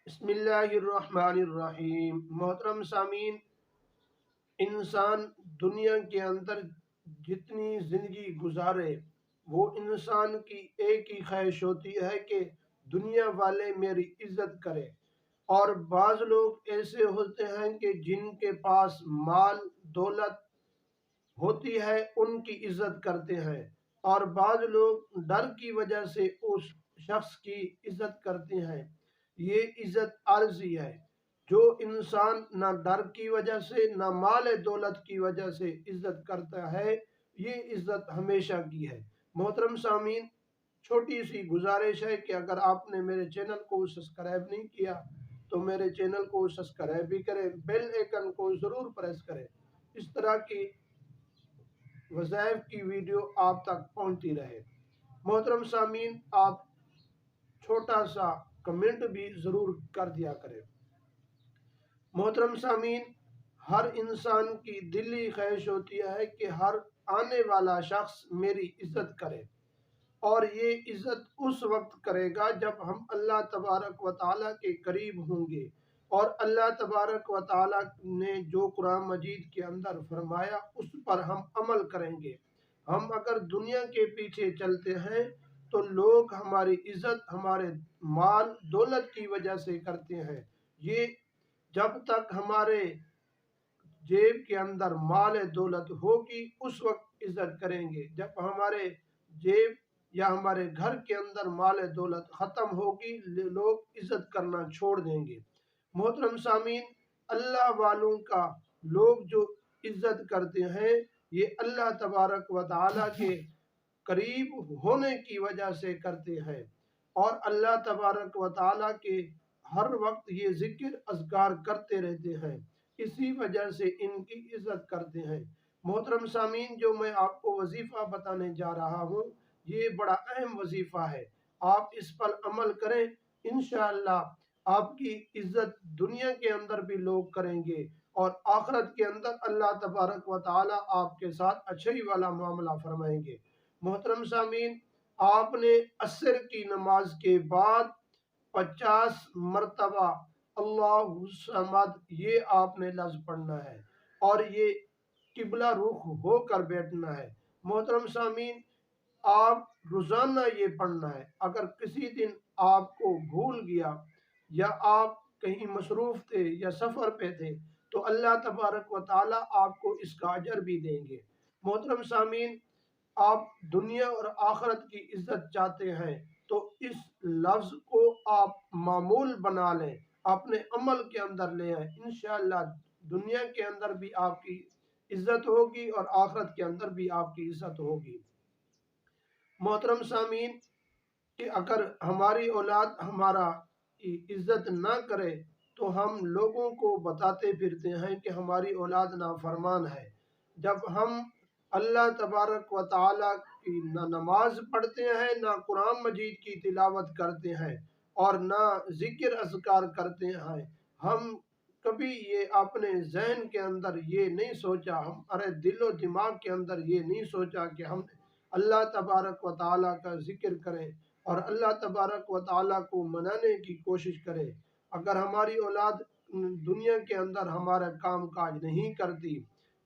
بسم اللہ الرحمن الرحیم۔ محترم سامعین، انسان دنیا کے اندر جتنی زندگی گزارے وہ انسان کی ایک ہی خواہش ہوتی ہے کہ دنیا والے میری عزت کرے۔ اور بعض لوگ ایسے ہوتے ہیں کہ جن کے پاس مال دولت ہوتی ہے ان کی عزت کرتے ہیں، اور بعض لوگ ڈر کی وجہ سے اس شخص کی عزت کرتے ہیں۔ یہ عزت عارضی ہے۔ جو انسان نہ ڈر کی وجہ سے نہ مال دولت کی وجہ سے عزت کرتا ہے، یہ عزت ہمیشہ کی ہے۔ محترم سامعین، چھوٹی سی گزارش ہے کہ اگر آپ نے میرے چینل کو سبسکرائب نہیں کیا تو میرے چینل کو سبسکرائب بھی کریں، بیل آئیکن کو ضرور پریس کریں، اس طرح کی وظائف کی ویڈیو آپ تک پہنچتی رہے۔ محترم سامعین، آپ چھوٹا سا کمنٹ بھی ضرور کر دیا کریں۔ محترم سامعین، ہر انسان کی دلی خواہش ہوتی ہے کہ ہر آنے والا شخص میری عزت کرے، اور یہ عزت اس وقت کرے گا جب ہم اللہ تبارک و تعالیٰ کے قریب ہوں گے، اور اللہ تبارک و تعالیٰ نے جو قرآن مجید کے اندر فرمایا اس پر ہم عمل کریں گے۔ ہم اگر دنیا کے پیچھے چلتے ہیں تو لوگ ہماری عزت ہمارے مال دولت کی وجہ سے کرتے ہیں۔ یہ جب تک ہمارے جیب کے اندر مال دولت ہوگی اس وقت عزت کریں گے، جب ہمارے جیب یا ہمارے گھر کے اندر مال دولت ختم ہوگی لوگ عزت کرنا چھوڑ دیں گے۔ محترم سامعین، اللہ والوں کا لوگ جو عزت کرتے ہیں یہ اللہ تبارک و تعالیٰ کے قریب ہونے کی وجہ سے کرتے ہیں، اور اللہ تبارک و تعالیٰ کے ہر وقت یہ ذکر اذکار کرتے رہتے ہیں، اسی وجہ سے ان کی عزت کرتے ہیں۔ محترم سامعین، جو میں آپ کو وظیفہ بتانے جا رہا ہوں یہ بڑا اہم وظیفہ ہے، آپ اس پر عمل کریں، انشاءاللہ آپ کی عزت دنیا کے اندر بھی لوگ کریں گے، اور آخرت کے اندر اللہ تبارک و تعالیٰ آپ کے ساتھ اچھائی والا معاملہ فرمائیں گے۔ محترم سامعین، آپ نے عصر کی نماز کے بعد 50 مرتبہ اللہ الصمد یہ آپ نے لفظ پڑھنا ہے، اور یہ قبلہ رخ ہو کر بیٹھنا ہے۔ محترم سامعین، آپ روزانہ یہ پڑھنا ہے۔ اگر کسی دن آپ کو بھول گیا یا آپ کہیں مصروف تھے یا سفر پہ تھے تو اللہ تبارک و تعالیٰ آپ کو اس کا اجر بھی دیں گے۔ محترم سامعین، آپ دنیا اور آخرت کی عزت چاہتے ہیں تو اس لفظ کو آپ معمول بنا لیں، اپنے عمل کے اندر لے آئیں، انشاءاللہ دنیا کے اندر بھی آپ کی عزت ہوگی اور آخرت کے اندر بھی آپ کی عزت ہوگی۔ محترم سامعین، کہ اگر ہماری اولاد ہمارا عزت نہ کرے تو ہم لوگوں کو بتاتے پھرتے ہیں کہ ہماری اولاد نافرمان ہے۔ جب ہم اللہ تبارک و تعالیٰ کی نہ نماز پڑھتے ہیں، نہ قرآن مجید کی تلاوت کرتے ہیں، اور نہ ذکر اذکار کرتے ہیں، ہم کبھی یہ اپنے ذہن کے اندر یہ نہیں سوچا، ہمارے دل و دماغ کے اندر یہ نہیں سوچا کہ ہم اللہ تبارک و تعالیٰ کا ذکر کریں اور اللہ تبارک و تعالیٰ کو منانے کی کوشش کریں۔ اگر ہماری اولاد دنیا کے اندر ہمارا کام کاج نہیں کرتی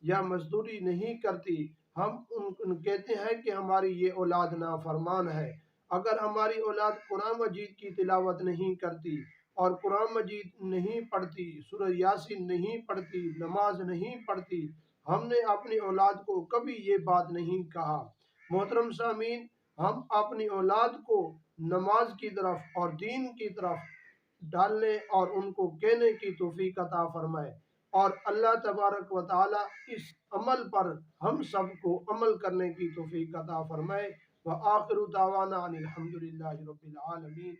یا مزدوری نہیں کرتی، ہم ان کہتے ہیں کہ ہماری یہ اولاد نافرمان ہے۔ اگر ہماری اولاد قرآن مجید کی تلاوت نہیں کرتی اور قرآن مجید نہیں پڑھتی، سورہ یاسین نہیں پڑھتی، نماز نہیں پڑھتی، ہم نے اپنی اولاد کو کبھی یہ بات نہیں کہا۔ محترم سامعین، ہم اپنی اولاد کو نماز کی طرف اور دین کی طرف ڈالنے اور ان کو کہنے کی توفیق عطا فرمائے، اور اللہ تبارک و تعالیٰ اس عمل پر ہم سب کو عمل کرنے کی توفیق عطا فرمائے۔ وآخر دعوانا ان الحمد للہ رب العالمین۔